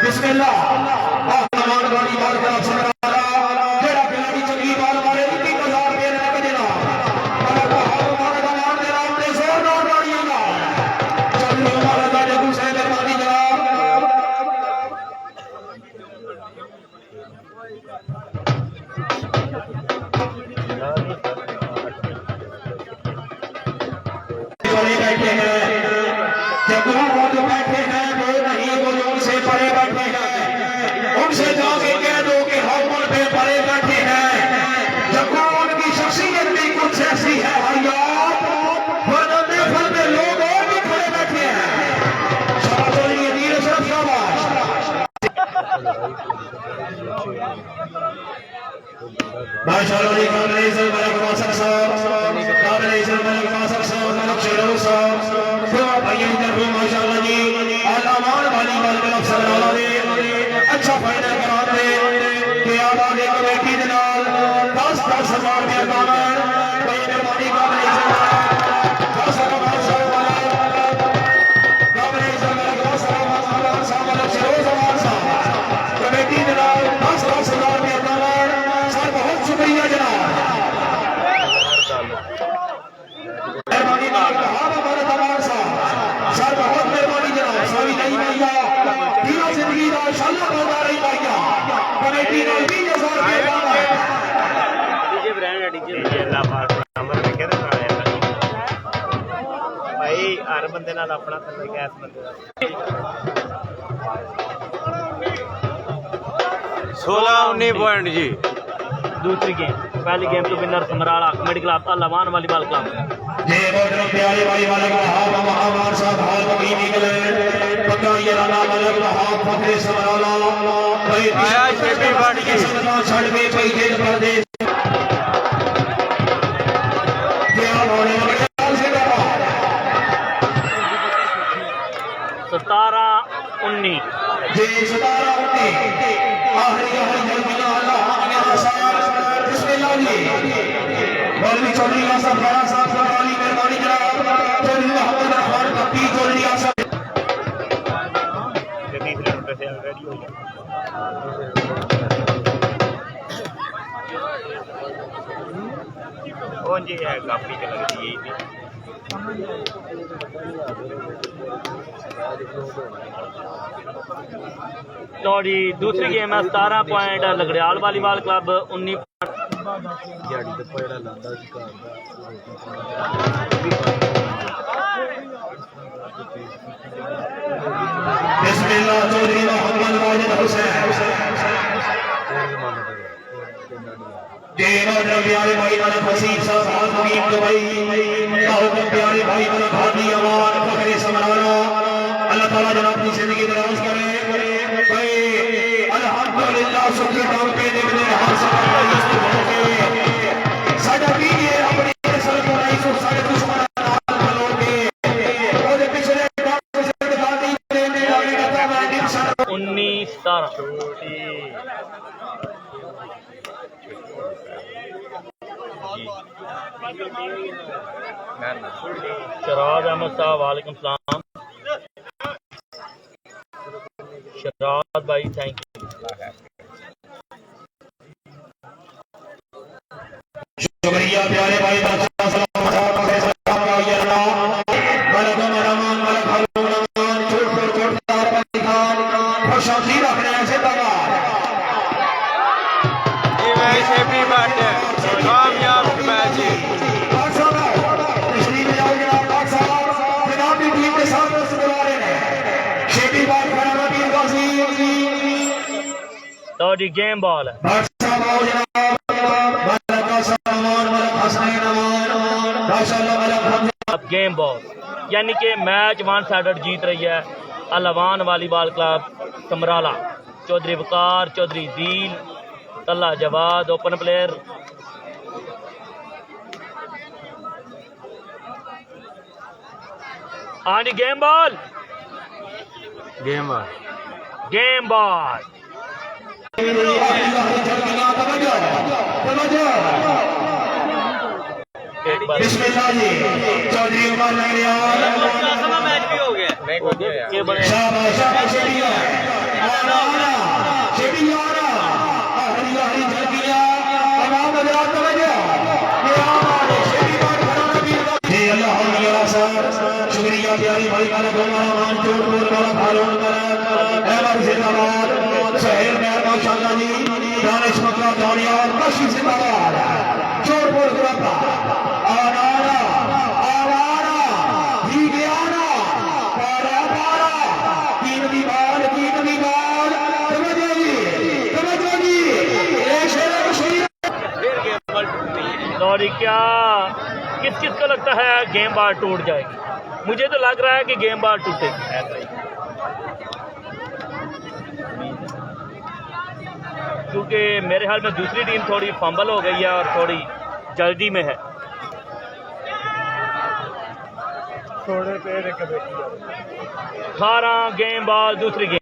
बिस्मिल्लाह आप नमान वाली बात का समराना जेड़ा खिलाड़ी चंगी बाल मारे एक ही हजार पे रख देना और हमारा नमान दे नाम पे जोरदार ताड़ियां चौधरी मोहम्मद हुसैन मेहरबानी जनाब पड़े बैठे हैं जगह वो जो बैठे हैं वो नहीं वो जो उनसे पड़े बैठे हैं उनसे जाके कह दो कि हम उन पे पड़े बैठे हैं जगह उनकी शख्सियत भी कुछ ऐसी है हयात बनने फलते लोग और भी खड़े बैठे हैं शाबाश ये तीर शरफ शाबाश माशाअल्लाह जी कांग्रेस मलिक वासर साहब कांग्रेस मलिक वासर साहब मलिक शेरों साहब तो भाई इधर भी माशाअल्लाह जी अलामान वाली मलिक अफसर वाला ने अच्छा फायदा कराते कि आप आगे कमेटी दे नाल 10-10 हजार रुपया कामन भाई मेहरबानी कांग्रेस कमेटी दे नाल 10-10 हजार रुपया कामन सर बहुत शुक्रिया जनाब मेहरबानी हमारे दरबार साहब सर बहुत मेहरबानी जनाब सभी नहीं भैया तीनों जिंदगी का इंशाल्लाह बता रही भैया कमेटी ने 20,000 रुपये दान है डीजे ब्रांड डीजे अल्लाह पाक नंबर लिखे दे भाई हर बंदे नाल अपना थल्ले गैस बंदे दा 16-19 पॉइंट जी। दूसरी गेम। पहली गेम तो विनर समराला कमेटी क्लब अल्लामान वाली बाल क्लब ये बहुत प्यारे भाई वाले का हाथ महामार साहब हाथ भी निकले पक्का ये राना वाले का हाथ फकरे समराला भाई आया शेपी पार्टी की सदका छड़ के पैसे प्रदेश क्या होने वाले से का 17-19 जी 17-19 आखिरी जल्दी अल्लाह ने आसान बिस्मिल्लाह जी मौलवी चौधरी आसफ राणा साहब सरकारी मेहरबानी जनाब चौधरी मोहम्मद खान कपी चौधरी आसफ पैसे रेडी हो गए कौन जी है काफी के लग रही है तो जी दूसरी गेम है 17 पॉइंट लगड़ियाल वालीबाल क्लब 19 दिहाड़ी तो पैड़ा लांदा बिस्मिल्लाह चौधरी मोहम्मद वाजिद हुसैन देना प्यारे भाई वाला फसील साहब मुकीम दुबई बहुत प्यारे भाई वाला भाभी अमान फखरे समराला अल्लाह ताला जनाब की जिंदगी दराज करे भाई अल्हम्दुलिल्लाह सुखे तौर पे देखने हर समय इस के साडा भी ये अपनी सल को नहीं सो साडे दुश्मन नाल खलो के ओदे पिछले डॉक्टर से गाली देने वाले का मैं निशान 19-17 शराज अहमद साहब वालेकुम सलाम। शराज भाई थैंक यू। शुक्रिया प्यारे भाई कामयाब मैच तो गेम बॉल है। अब गेम बॉल यानी कि मैच 1 साइडेड जीत रही है Alwan volleyball club Samrala. Chaudhary Waqar, Chaudhary Dil, Talla Jawad open player. हाँ ji game ball game game ball. बिस्मिल्लाह जी चौधरी उमर नगरियाल मैच भी हो गया ये बने शाबाश शाबाश शेडिया आना आना शेडिया आना हरी हरी झलकियां तमाम हजरात तवज्जो ये हमारे शेडी बात खराना भी जी अल्लाह या सर शुक्रिया प्यारी भाई का रहमान जोधपुर का फारूक अहमद जिंदाबाद शहर में माशाअल्लाह जी दानिश मक्का दानिया कशी जिंदाबाद जोधपुर ग्रुप आना आवारा जी गयाना पारा पारा तीन दीवार तवज्जो जी एक शेर बशीर सॉरी क्या किस किस को लगता है गेम बार टूट जाएगी? मुझे तो लग रहा है कि गेम बार टूटेगी। क्योंकि मेरे ख्याल में दूसरी टीम थोड़ी फंबल हो गई है और थोड़ी जल्दी में है। थोड़े पेड़ 18 गेम बॉल दूसरी गेम।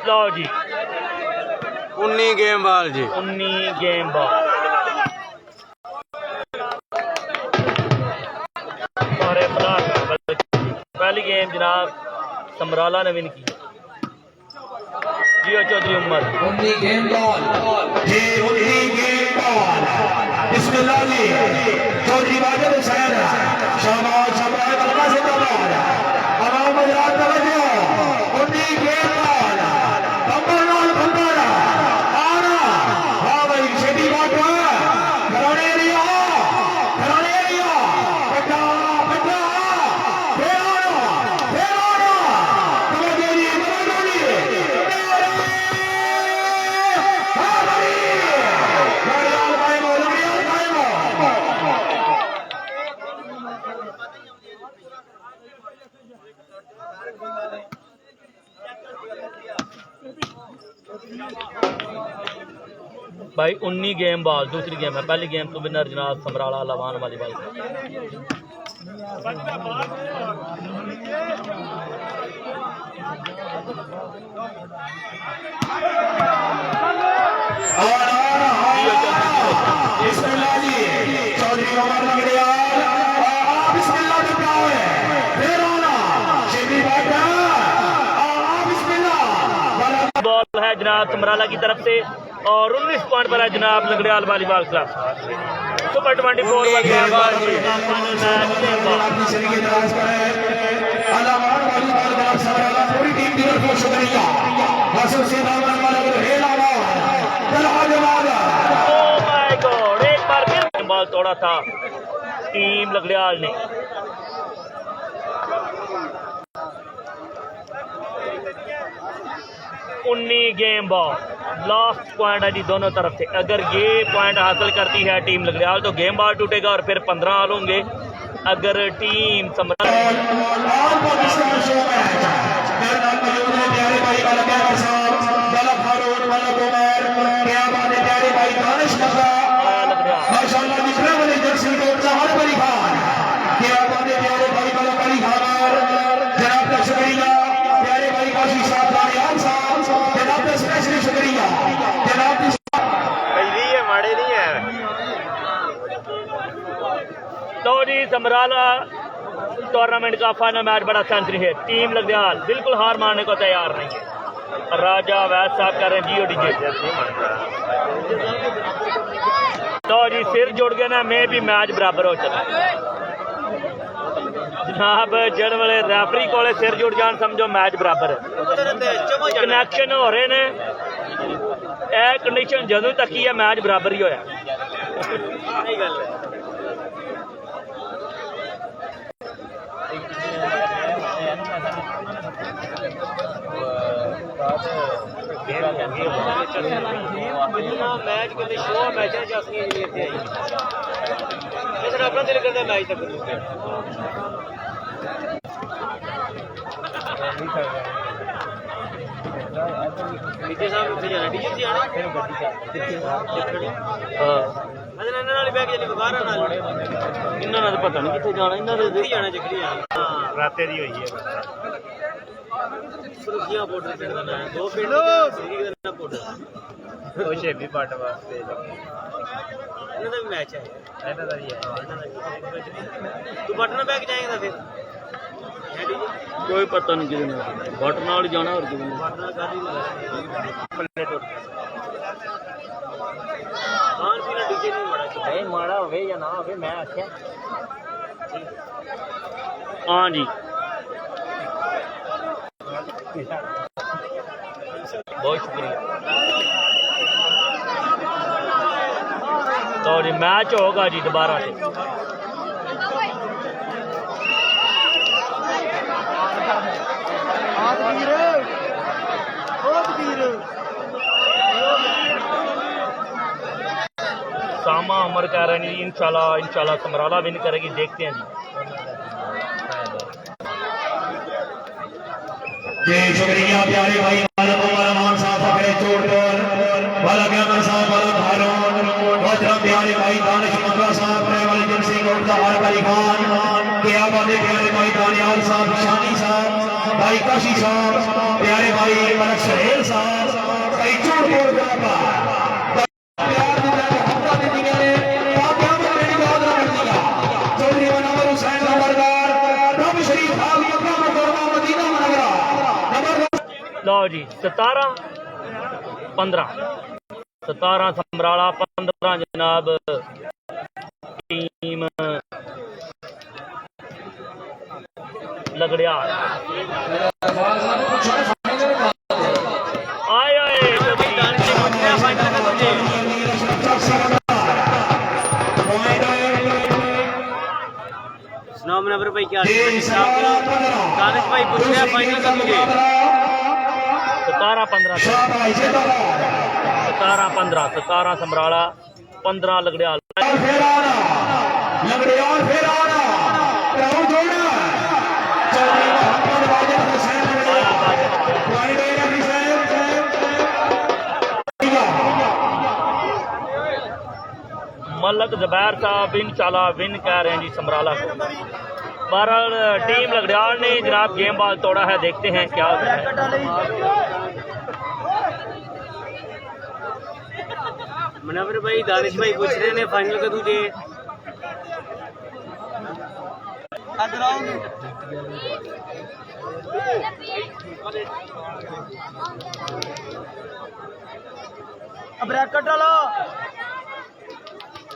लो जी 19 गेम बॉल जी 19 गेम बॉल। पहली गेम जनाब समराला ने विन की। जियो चौधरी उमर 19 गेम बॉल जी 19 गेम बॉल। बिस्मिल्लाह जी चौधरी वाजिद हुसैन शाबाश शाबाश अल्लाह जिंदाबाद आवाम हजरात तवज्जो 19 गेम बॉल बम्बरलाल भंडारा आना हां भाई शेडी बात घराने एरिया बड़ा बड़ा फेराना तवज्जो जी हां भाई लड़ियाल कायमो भाई 19 गेम बॉल दूसरी गेम है। पहली गेम तो विनर जनाब समराला लवान वॉलीबॉल। बिस्मिल्लाह जी चौधरी उमर जनाब समराला की तरफ से और 19 पॉइंट पर है जनाब लगड़ियाल वॉलीबॉल क्लब। सुपर 24 वाली गेंदबाज पूरी टीम की तरफ से शुक्रिया। ओह माय गॉड, एक बार फिर बॉल तोड़ा था टीम लगड़ियाल ने। गेम बॉल लास्ट पॉइंट है जी दोनों तरफ से। अगर ये पॉइंट हासिल करती है टीम लगड़ियाल तो गेम बॉल टूटेगा और फिर 15 ऑल होंगे। अगर टीम तो जी समराला टूर्नामेंट का फाइनल मैच बड़ा सेंचुरी है। टीम लगड़ियाल बिल्कुल हार मारने को तैयार नहीं है। राजा वैद साहब कह रहे हैं जियो डीजे। तो जी सिर जुड़ गया ना, मैं भी मैच बराबर हो चला जनाब। जड़ वाले रेफरी को सिर जुड़ जान समझो मैच बराबर है। कनैक्शन हो रहे ने, कंडीशन जदों तक ही है मैच बराबर ही होया। मैच के शो मैच अपना दिल करता मैच तक नीचे साहब उठे जाना डीजे से आना फिर इन्हों ने पता नहीं कितने जाना, इन्होंने जाना जखड़ी राते दी हुई है। सुरखियां बॉर्डर पे जाना है, 2 पिंड का बॉर्डर ਉਹ ਸ਼ੇਬੀ ਪੱਟ ਵਾਸਤੇ ਇਹਨਾਂ ਦਾ ਵੀ ਮੈਚ ਹੈ, ਇਹਨਾਂ ਦਾ ਵੀ ਹੈ। ਤੂੰ ਬਟਨ ਬੈਕ ਜਾਏਗਾ ਫਿਰ कोई पता नहीं किधर बटन नाल जाना और किधर बटन कर ही लगा खान पीना डीजे नहीं माड़ा चाहिए माड़ा होवे या ना होवे मैं आख्या हां जी बहुत शुक्रिया। तो जी मैच होगा जी दोबारा से। सामा अमर कह रहे हैं इंशाल्लाह समराला विन करेगी, देखते हैं जी। शुक्रिया प्यारे भाई मान साहब पकड़े चोट पर वाला ज्ञान साहब वाला हारून वजरा प्यारे भाई दानिश मंगला साहब वाले जन सिंह और हर भाई खान क्या वाले प्यारे भाई दानियाल साहब शानी साहब भाई काशी साहब प्यारे भाई मलक सहेल साहब भाई चोट पर लो जी 17-15 समराला 15 जनाब टीम लगड़ियाल। आए सुनाओ मुनव्वर भाई क्या दानिश भाई पूछ रहे हैं फाइनल का तुझे 17-15 समराला 15 लगड़ियाल। मलक ज़ुबैर साहब इंशाल्लाह विन कह रहे हैं जी समराला को। बहरहाल टीम लगड़ियाल ने जनाब गेम बॉल तोड़ा है, देखते हैं क्या होता है। मुनव्वर भाई दानिश भाई पूछ रहे हैं फाइनल का तुझे ब्रैकेट डालो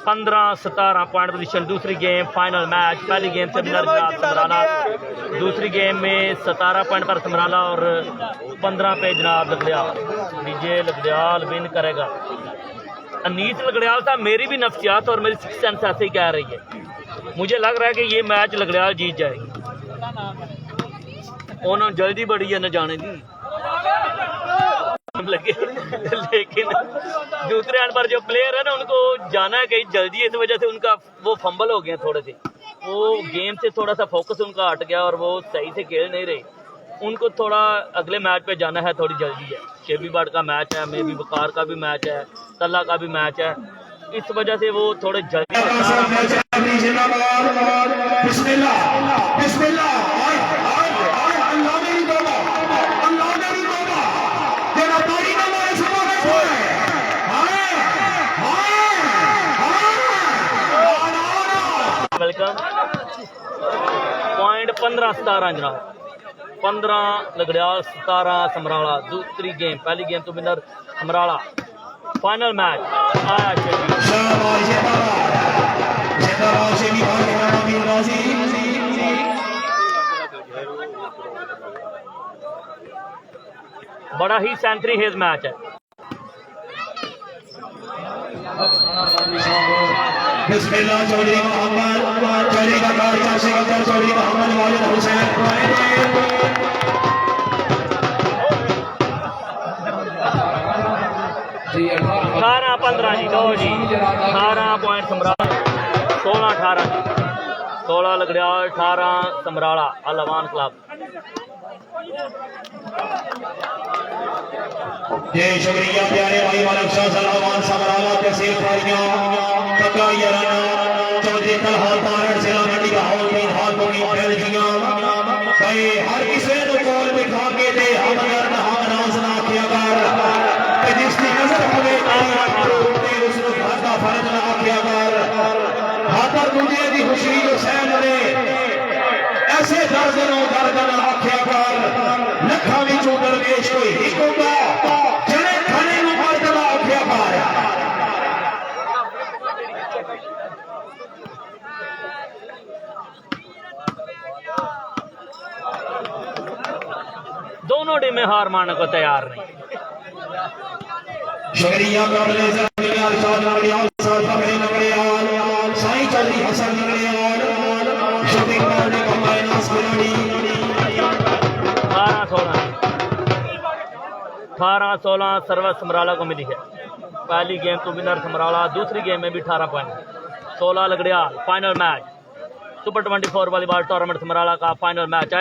15-17 पॉइंट पोजीशन। दूसरी गेम फाइनल मैच। पहली गेम से विनर जनाब समराला, दूसरी गेम में 17 पॉइंट पर समराला और 15 पे जनाब लकड़ियाल। डीजे लकड़ियाल विन करेगा। अनीस लकड़ियाल साहब, मेरी भी नफ्सियात और मेरी सिक्स सेंस ऐसे ही कह रही है। मुझे लग रहा है कि ये मैच लकड़ियाल जीत जाएगी। उन्होंने जल्दी बड़ी है न जाने दी लगे, लेकिन दूसरे एंड पर जो प्लेयर है ना उनको जाना है कहीं जल्दी है, इस वजह से उनका वो फंबल हो गए थोड़े से, वो गेम से थोड़ा सा फोकस उनका हट गया और वो सही से खेल नहीं रहे। उनको थोड़ा अगले मैच पे जाना है, थोड़ी जल्दी है। शेबी बर्ड का मैच है, मे भी वकार का भी मैच है, तल्ला का भी मैच है, इस वजह से वो थोड़े जल्दी वेलकम। पॉइंट 15-17 जनाब, 15 लकड़ियाल 17 समराला। दूसरी गेम, पहली गेम तो विनर समराला। फाइनल मैच आया बड़ा ही सेंचुरी हेज मैच है। बिस्मिल्लाह चौधरी मोहम्मद, चौधरी का कार सिकंदर, चौधरी मोहम्मद वालिद हुसैन। 18-15 जी, लो जी 18 पॉइंट समराला, 16-18 जी, 16 लकड़ियाल 18 समराला। अलवान क्लब ये शुक्रिया प्यारे भाई मालिक शाह सलामान समराला तहसील फारियां कका याराना चौधरी तलहाल तारड़ जिला मंडी का हाल में हाल को नहीं फैल जिया भाई हर किसी को कॉल बिठा के दे हम अगर हम नाज ना किया कर कि जिसकी नजर हमें ते उसको फायदा फर्ज ना किया कर हाथर दुनिया की खुशी जो सहन ने ऐसे दर्द ना आख्या कर लखा विचों दरवेश कोई एक होगा जने खाने में मर्दना आख्या कर। दोनों टीमें हार मानने को तैयार नहीं। शुक्रिया लकड़ियाल साईं चौधरी हसन लकड़ियाल शूटिंग करने का माइनस 18-16 सर्विस समराला को मिली है। पहली गेम तो विनर समराला, दूसरी गेम में भी 18 point. 16 Lakriyal. Final match super 24 volleyball tournament Samrala का फाइनल मैच है।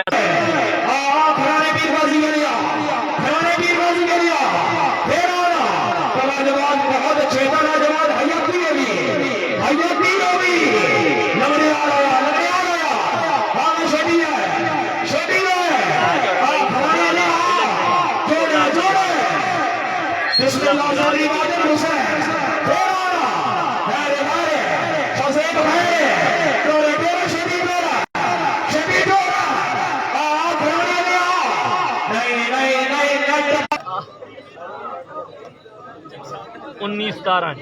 उन्नीस 17